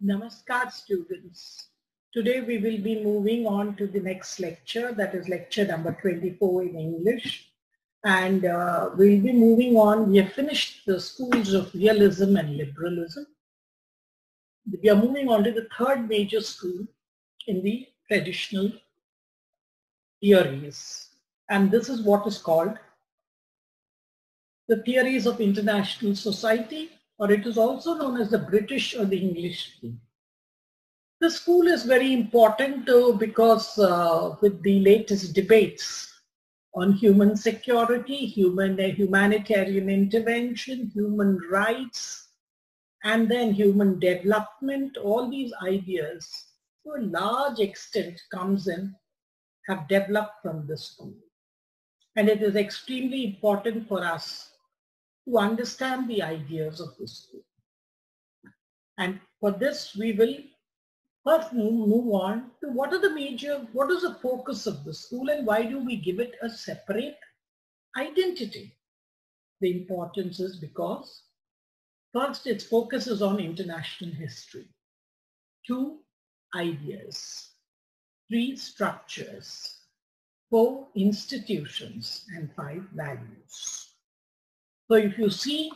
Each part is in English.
Namaskar students. Today we will be moving on to the next lecture, that is lecture number 24 in English. And we'll be moving on. We have finished the schools of realism and liberalism. We are moving on to the third major school in the traditional theories. And this is what is called the theories of international society, or it is also known as the British or the English school. The school is very important because with the latest debates on human security, humanitarian intervention, human rights, and then human development, all these ideas to a large extent have developed from the school. And it is extremely important for us to understand the ideas of the school. And for this, we will first move on to what is the focus of the school and why do we give it a separate identity? The importance is because first, its focus is on international history. 2, ideas. 3, structures. 4, institutions. And 5, values. So if you see,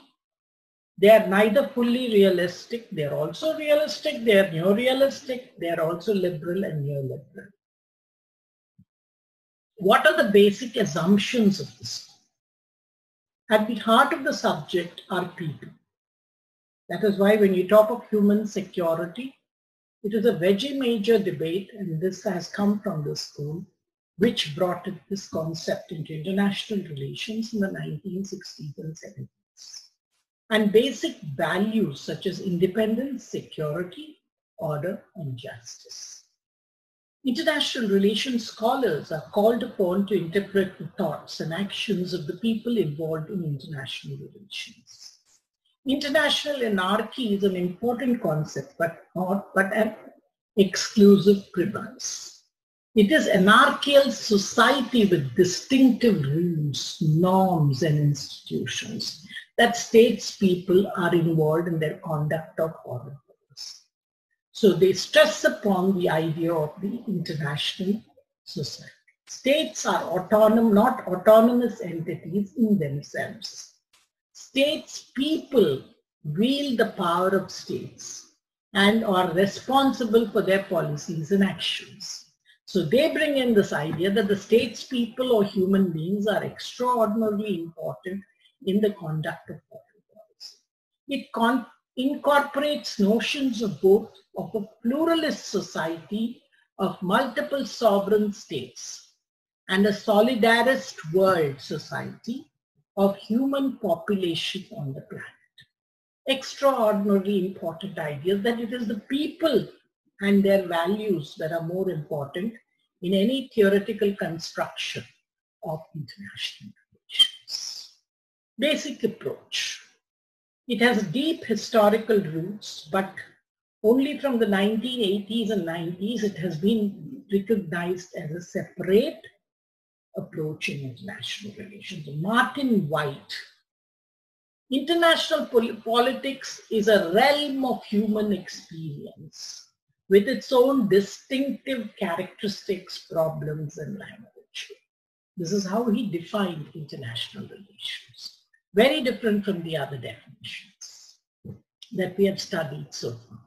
they are neither fully realistic, they are also realistic, they are neo-realistic, they are also liberal and neoliberal. What are the basic assumptions of this? At the heart of the subject are people. That is why when you talk of human security, it is a very major debate, and this has come from the school which brought this concept into international relations in the 1960s and 70s. And basic values such as independence, security, order, and justice. International relations scholars are called upon to interpret the thoughts and actions of the people involved in international relations. International anarchy is an important concept, but an exclusive premise. It is anarchical society with distinctive rules, norms, and institutions that states people are involved in their conduct of foreign affairs. So they stress upon the idea of the international society. States are autonomous, not autonomous entities in themselves. States, people wield the power of states and are responsible for their policies and actions. So they bring in this idea that the states, people, or human beings are extraordinarily important in the conduct of foreign policy. It incorporates notions of both of a pluralist society of multiple sovereign states and a solidarist world society of human population on the planet. Extraordinarily important ideas that it is the people and their values that are more important in any theoretical construction of international relations. Basic approach. It has deep historical roots, but only from the 1980s and 90s it has been recognized as a separate approach in international relations. Martin White. International politics is a realm of human experience with its own distinctive characteristics, problems, and language. This is how he defined international relations. Very different from the other definitions that we have studied so far.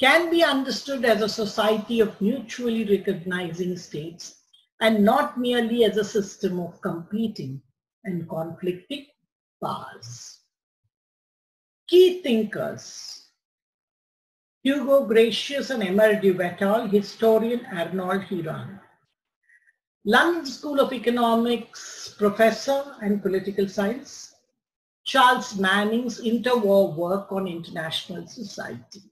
Can be understood as a society of mutually recognizing states and not merely as a system of competing and conflicting powers. Key thinkers: Hugo Gracious and Emer Duvetal, historian Arnold Hiran. London School of Economics professor and political science, Charles Manning's interwar work on international society.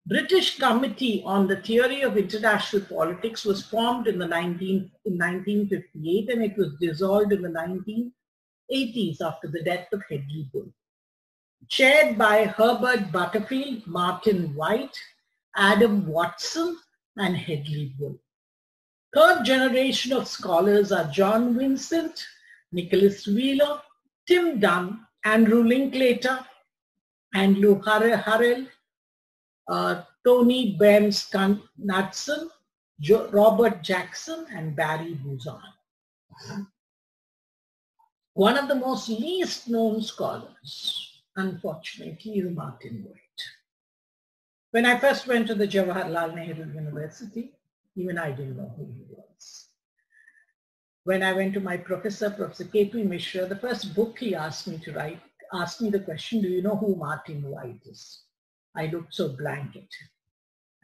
British Committee on the Theory of International Politics was formed in 1958 and it was dissolved in the 1980s after the death of Hedley Bull. Chaired by Herbert Butterfield, Martin White, Adam Watson, and Hedley Bull. Third generation of scholars are John Vincent, Nicholas Wheeler, Tim Dunn, Andrew Linklater, Andrew Harrell, Tony Bems Knudsen, Robert Jackson, and Barry Buzan. One of the most least known scholars, unfortunately, is Martin White. When I first went to the Jawaharlal Nehru University, even I didn't know who he was. When I went to my professor, Professor K.P. Mishra, the first book he asked me to write, asked me the question, do you know who Martin White is? I looked so blank at him.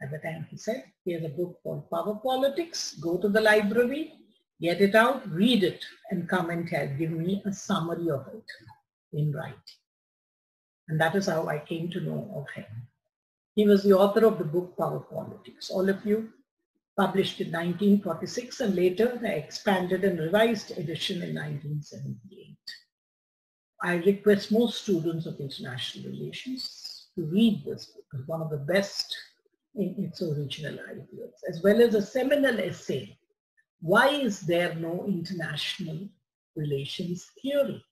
At the time he said, here's a book called Power Politics, go to the library, get it out, read it, and come and give me a summary of it in writing. And that is how I came to know of him. He was the author of the book Power Politics. All of you, published in 1946 and later the expanded and revised edition in 1978. I request most students of international relations to read this book. It's one of the best in its original ideas, as well as a seminal essay, Why is there no international relations theory?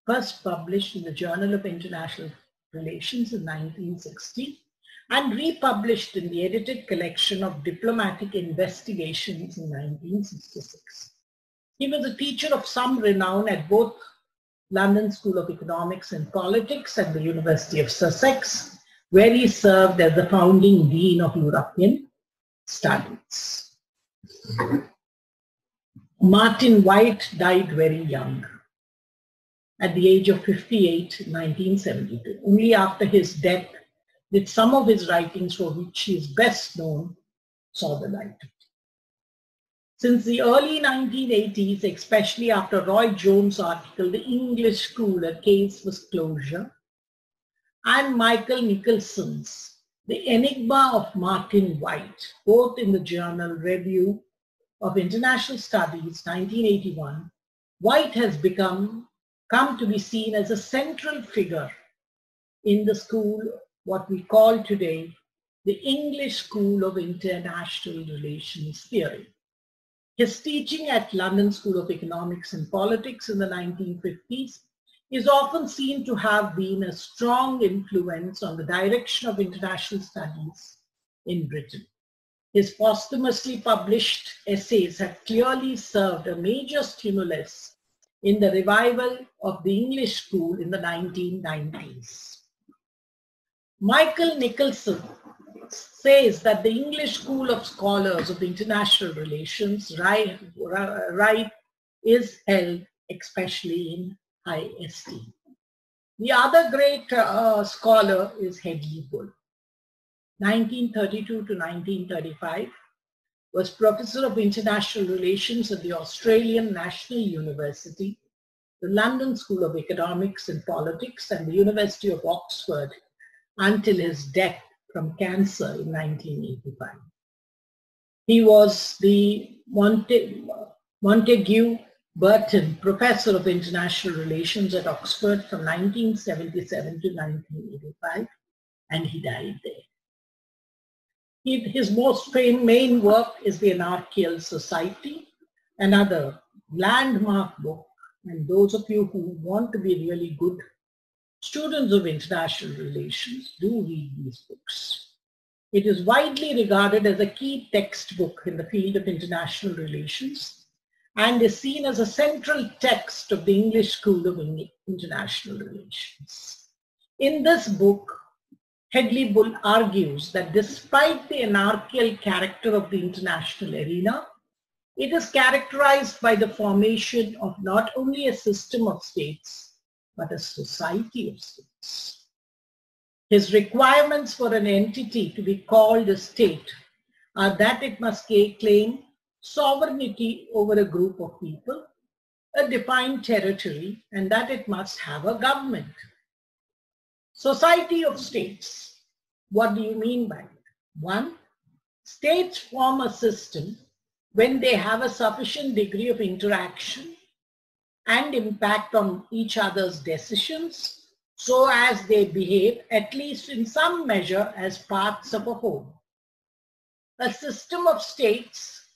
First published in the Journal of International Relations in 1960 and republished in the edited collection of Diplomatic Investigations in 1966. He was a teacher of some renown at both London School of Economics and Politics and the University of Sussex, where he served as the founding Dean of European Studies. Martin White died very young, at the age of 58 in 1972. Only after his death did some of his writings, for which he is best known, saw the light. Since the early 1980s, especially after Roy Jones' article, The English School, A Case for Closure, and Michael Nicholson's The Enigma of Martin White, both in the journal Review of International Studies, 1981, White has come to be seen as a central figure in the school, what we call today the English School of International Relations Theory. His teaching at London School of Economics and Politics in the 1950s is often seen to have been a strong influence on the direction of international studies in Britain. His posthumously published essays have clearly served a major stimulus in the revival of the English school in the 1990s. Michael Nicholson says that the English School of Scholars of International Relations is held especially in high esteem. The other great scholar is Hedley Bull. 1932 to 1935, was Professor of International Relations at the Australian National University, the London School of Economics and Politics, and the University of Oxford until his death from cancer in 1985. He was the Montague Burton Professor of International Relations at Oxford from 1977 to 1985, and he died there. His most main work is The Anarchical Society, another landmark book, and those of you who want to be really good students of international relations, do read these books. It is widely regarded as a key textbook in the field of international relations and is seen as a central text of the English School of International Relations. In this book, Hedley Bull argues that despite the anarchical character of the international arena, it is characterized by the formation of not only a system of states, but a society of states. His requirements for an entity to be called a state are that it must claim sovereignty over a group of people, a defined territory, and that it must have a government. Society of states. What do you mean by it? One, states form a system when they have a sufficient degree of interaction and impact on each other's decisions so as they behave, at least in some measure, as parts of a whole. A system of states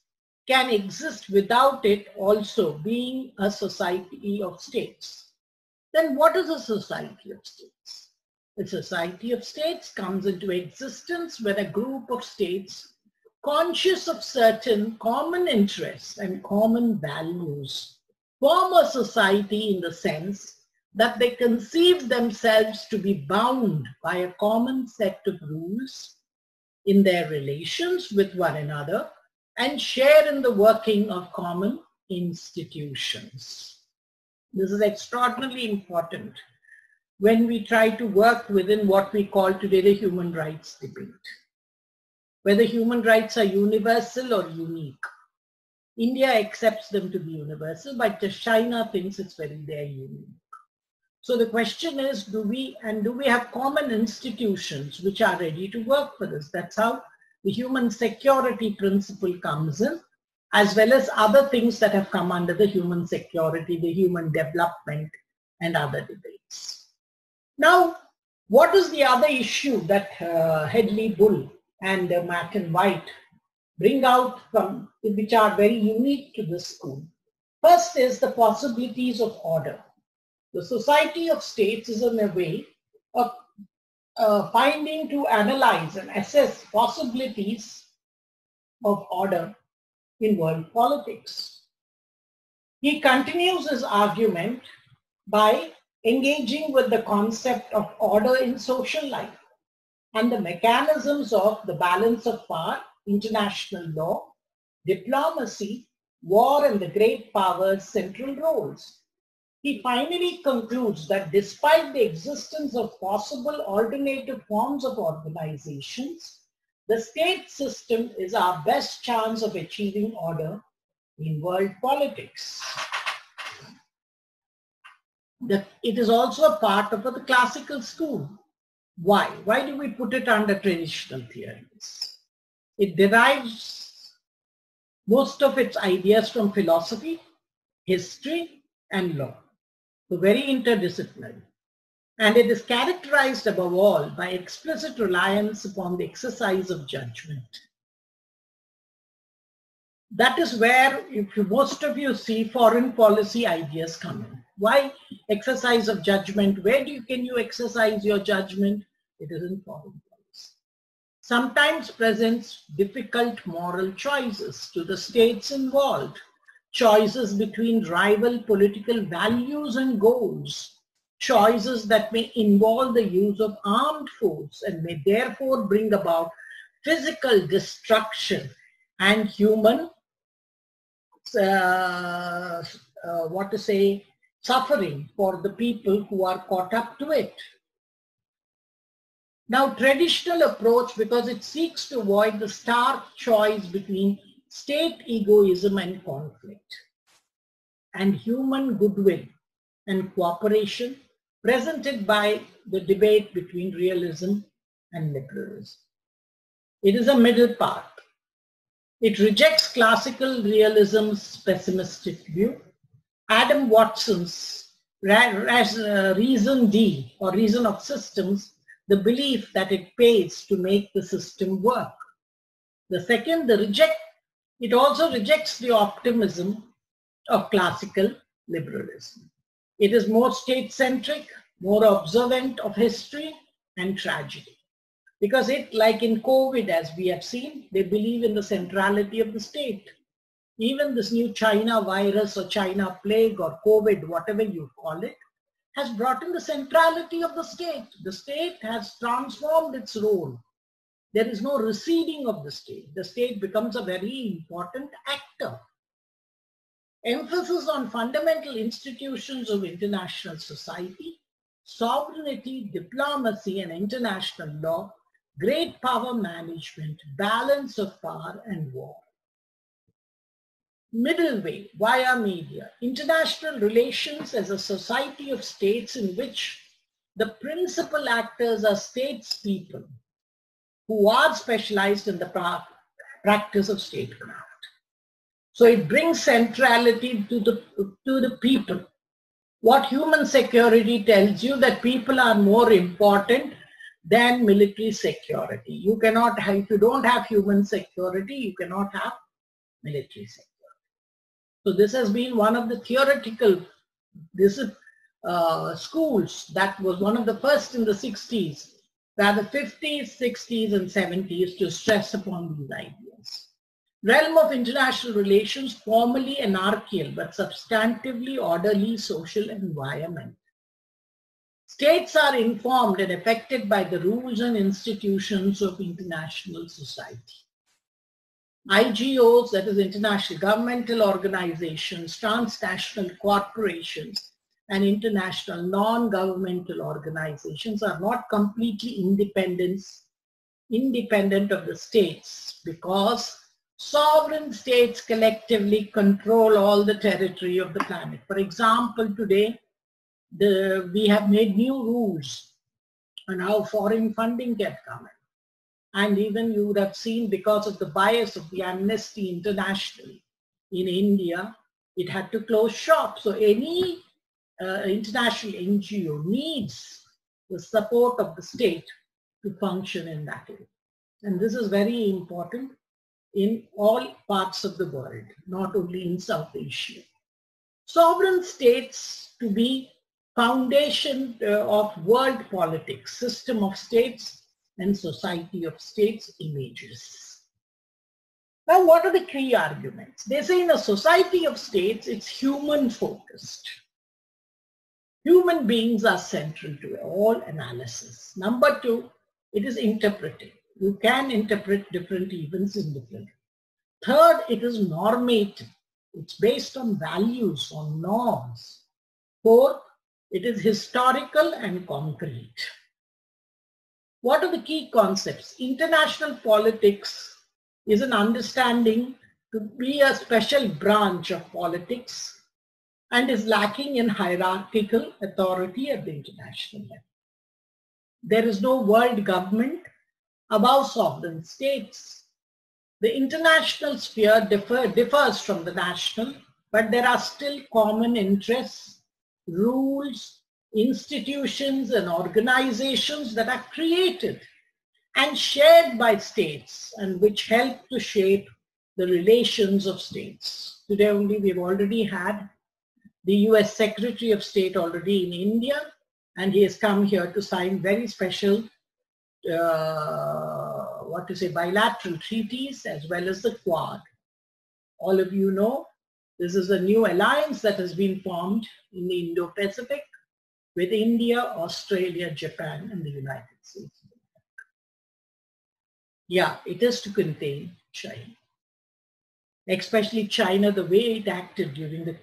can exist without it also being a society of states. Then what is a society of states? A society of states comes into existence when a group of states, conscious of certain common interests and common values, form a society in the sense that they conceive themselves to be bound by a common set of rules in their relations with one another and share in the working of common institutions. This is extraordinarily important when we try to work within what we call today the human rights debate. Whether human rights are universal or unique. India accepts them to be universal, but China thinks it's very unique. So the question is, do we have common institutions which are ready to work for this? That's how the human security principle comes in, as well as other things that have come under the human security, the human development and other debates. Now, what is the other issue that Hedley Bull and Mack and White bring out from, which are very unique to this school? First is the possibilities of order. The society of states is in a way of finding to analyze and assess possibilities of order in world politics. He continues his argument by engaging with the concept of order in social life and the mechanisms of the balance of power, international law, diplomacy, war, and the great powers' central roles. He finally concludes that despite the existence of possible alternative forms of organizations, the state system is our best chance of achieving order in world politics. It is also a part of the classical school. Why? Why do we put it under traditional theories? It derives most of its ideas from philosophy, history, and law. So very interdisciplinary. And it is characterized above all by explicit reliance upon the exercise of judgment. That is where most of you see foreign policy ideas come in. Why exercise of judgment? Where can you exercise your judgment? It is in foreign policy. Sometimes presents difficult moral choices to the states involved. Choices between rival political values and goals. Choices that may involve the use of armed force and may therefore bring about physical destruction and human suffering for the people who are caught up to it. Now, traditional approach, because it seeks to avoid the stark choice between state egoism and conflict, and human goodwill and cooperation, presented by the debate between realism and liberalism. It is a middle path. It rejects classical realism's pessimistic view, Adam Watson's reason D, or reason of systems, the belief that it pays to make the system work. The second, it also rejects the optimism of classical liberalism. It is more state-centric, more observant of history and tragedy. Because like in COVID, as we have seen, they believe in the centrality of the state. Even this new China virus or China plague or COVID, whatever you call it, has brought in the centrality of the state. The state has transformed its role. There is no receding of the state. The state becomes a very important actor. Emphasis on fundamental institutions of international society, sovereignty, diplomacy, and international law, great power management, balance of power, and war. Middle way, via media, international relations as a society of states in which the principal actors are statespeople who are specialized in the practice of statecraft. So it brings centrality to the people. What human security tells you, that people are more important than military security. You cannot have, if you don't have human security, you cannot have military security. So this has been one of the theoretical, this is schools. That was one of the first in the 60s, where the 50s, 60s and 70s to stress upon these ideas. Realm of international relations, formally anarchical but substantively orderly social environment. States are informed and affected by the rules and institutions of international society. IGOs, that is international governmental organizations, transnational corporations, and international non-governmental organizations are not completely independent of the states, because sovereign states collectively control all the territory of the planet. For example, today, we have made new rules on how foreign funding can come in. And even you would have seen, because of the bias of the Amnesty International in India, it had to close shop. So any international NGO needs the support of the state to function in that area. And this is very important in all parts of the world, not only in South Asia. Sovereign states to be foundation of world politics, system of states and society of states images. Now, what are the key arguments? They say in a society of states, it's human focused. Human beings are central to all analysis. Number two, it is interpretive. You can interpret different events indifferently. Third, it is normative. It's based on values, on norms. Fourth, it is historical and concrete. What are the key concepts? International politics is an understanding to be a special branch of politics and is lacking in hierarchical authority at the international level. There is no world government above sovereign states. The international sphere differs from the national, but there are still common interests, rules, institutions and organizations that are created and shared by states and which help to shape the relations of states. Today only we've already had the US Secretary of State already in India, and he has come here to sign very special bilateral treaties as well as the Quad. All of you know this is a new alliance that has been formed in the Indo-Pacific with India, Australia, Japan, and the United States. Yeah, it is to contain China. Especially China, the way it acted during the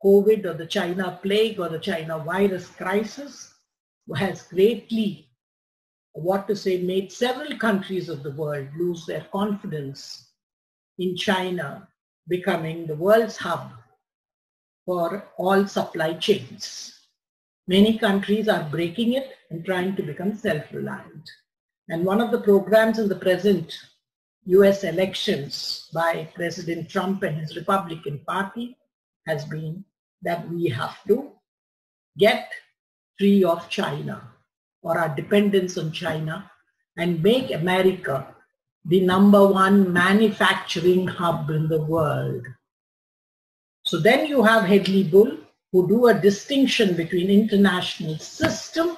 COVID or the China plague or the China virus crisis has greatly, made several countries of the world lose their confidence in China becoming the world's hub for all supply chains. Many countries are breaking it and trying to become self-reliant. And one of the programs in the present US elections by President Trump and his Republican Party has been that we have to get free of China or our dependence on China and make America the #1 manufacturing hub in the world. So then you have Hedley Bull, who do a distinction between international system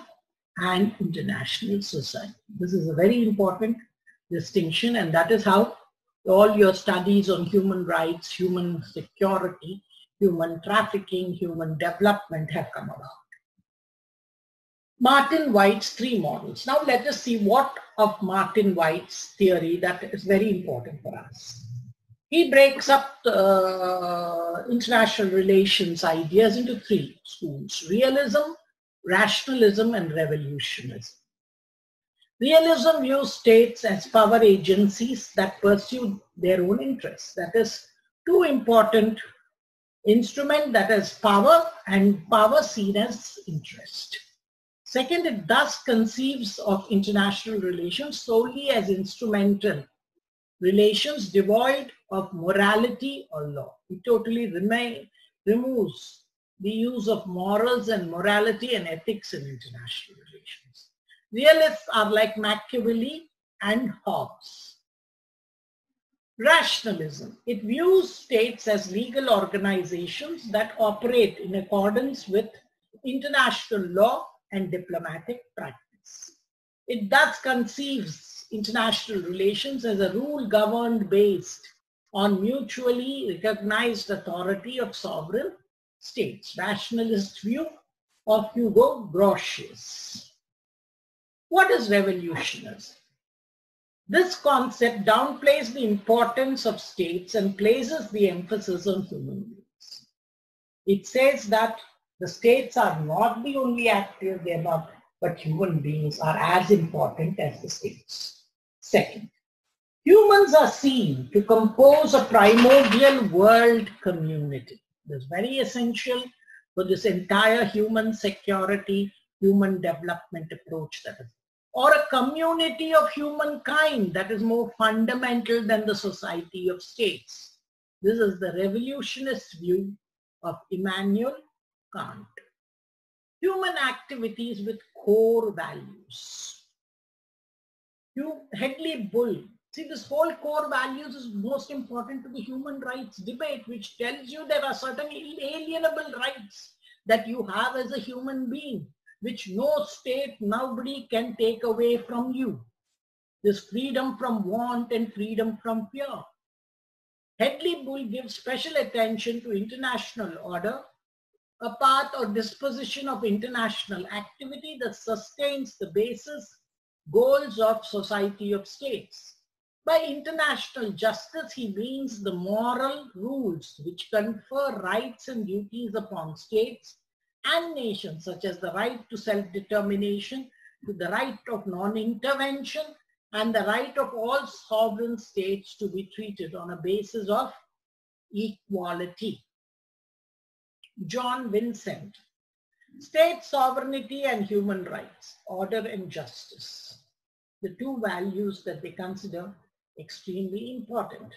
and international society. This is a very important distinction, and that is how all your studies on human rights, human security, human trafficking, human development have come about. Martin White's 3 models. Now let us see what of Martin White's theory that is very important for us. He breaks up international relations ideas into 3 schools: realism, rationalism, and revolutionism. Realism views states as power agencies that pursue their own interests. That is 2 important instruments, that is power and power seen as interest. Second, it thus conceives of international relations solely as instrumental relations devoid of morality or law. It totally removes the use of morals and morality and ethics in international relations. Realists are like Machiavelli and Hobbes. Rationalism. It views states as legal organizations that operate in accordance with international law and diplomatic practice. It thus conceives international relations as a rule governed based on mutually recognized authority of sovereign states. Rationalist view of Hugo Grotius. What is revolutionism? This concept downplays the importance of states and places the emphasis on human beings. It says that the states are not the only actors, they are not, but human beings are as important as the states. Second, humans are seen to compose a primordial world community. This is very essential for this entire human security, human development approach that is, or a community of humankind that is more fundamental than the society of states. This is the revolutionist view of Immanuel Kant. Human activities with core values. Hedley Bull. See, this whole core values is most important to the human rights debate, which tells you there are certain inalienable rights that you have as a human being, which no state, nobody can take away from you. This freedom from want and freedom from fear. Hedley Bull gives special attention to international order, a path or disposition of international activity that sustains the basis goals of society of states. By international justice, he means the moral rules which confer rights and duties upon states and nations, such as the right to self-determination, to the right of non-intervention, and the right of all sovereign states to be treated on a basis of equality. John Vincent. State sovereignty and human rights, order and justice. The two values that they consider extremely important.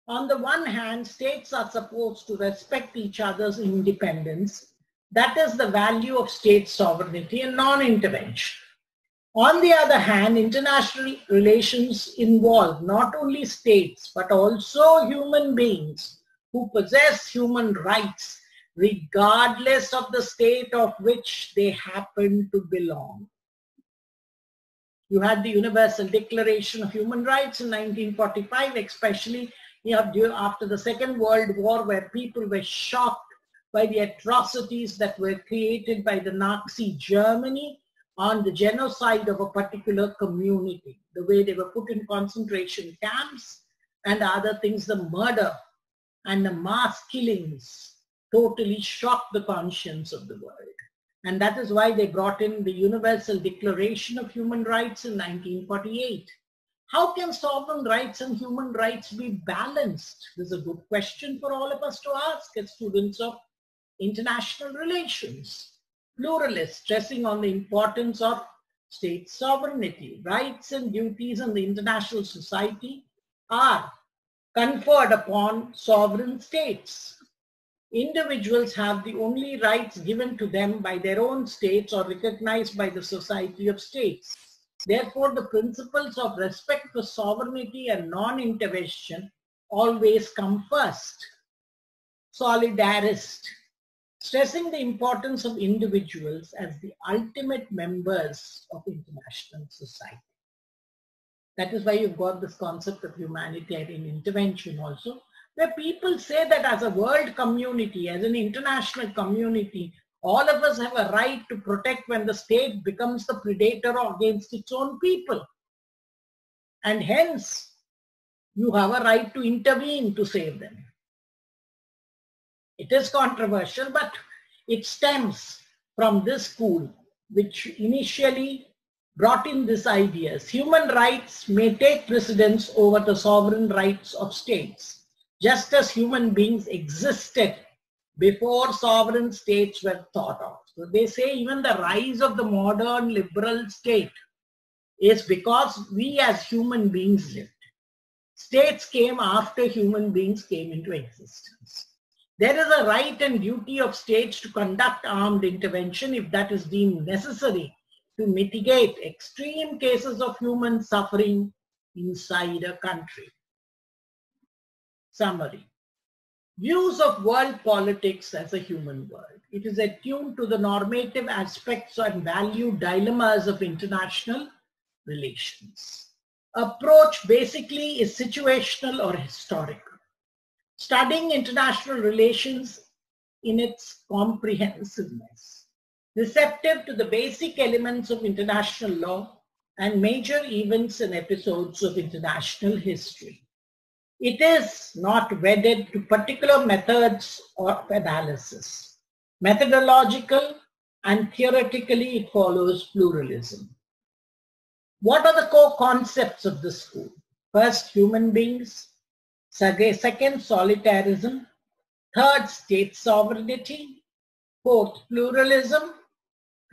On the one hand, states are supposed to respect each other's independence. That is the value of state sovereignty and non-intervention. On the other hand, international relations involve not only states, but also human beings who possess human rights, regardless of the state of which they happen to belong. You had the Universal Declaration of Human Rights in 1945, especially after the Second World War, where people were shocked by the atrocities that were created by the Nazi Germany on the genocide of a particular community, the way they were put in concentration camps and other things, the murder and the mass killings totally shocked the conscience of the world. And that is why they brought in the Universal Declaration of Human Rights in 1948. How can sovereign rights and human rights be balanced? This is a good question for all of us to ask as students of international relations. Pluralists, stressing on the importance of state sovereignty, rights and duties in the international society are conferred upon sovereign states. Individuals have the only rights given to them by their own states or recognized by the Society of States. Therefore, the principles of respect for sovereignty and non-intervention always come first. Solidarist, stressing the importance of individuals as the ultimate members of international society. That is why you've got this concept of humanitarian intervention also, where people say that as a world community, as an international community, all of us have a right to protect when the state becomes the predator against its own people. And hence, you have a right to intervene to save them. It is controversial, but it stems from this school, which initially brought in these ideas. Human rights may take precedence over the sovereign rights of states, just as human beings existed before sovereign states were thought of. So they say even the rise of the modern liberal state is because we as human beings lived. States came after human beings came into existence. There is a right and duty of states to conduct armed intervention if that is deemed necessary to mitigate extreme cases of human suffering inside a country. Summary. views of world politics as a human world. It is attuned to the normative aspects and value dilemmas of international relations. Approach basically is situational or historical. Studying international relations in its comprehensiveness, receptive to the basic elements of international law and major events and episodes of international history. It is not wedded to particular methods of analysis. Methodological and theoretically it follows pluralism. What are the core concepts of the school? First, human beings. Second, solitarism. Third, state sovereignty. Fourth, pluralism.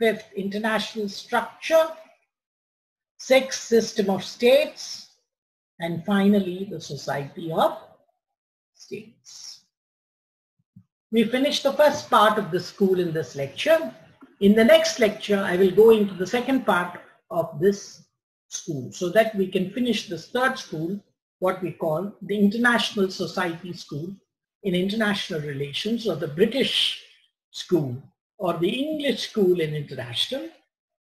Fifth, international structure. Sixth, system of states. And finally, the society of states. We finished the first part of the school in this lecture. In the next lecture, I will go into the second part of this school so that we can finish this third school, what we call the International Society School in International Relations, or the British School, or the English School in International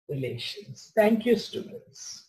Relations. Thank you, students.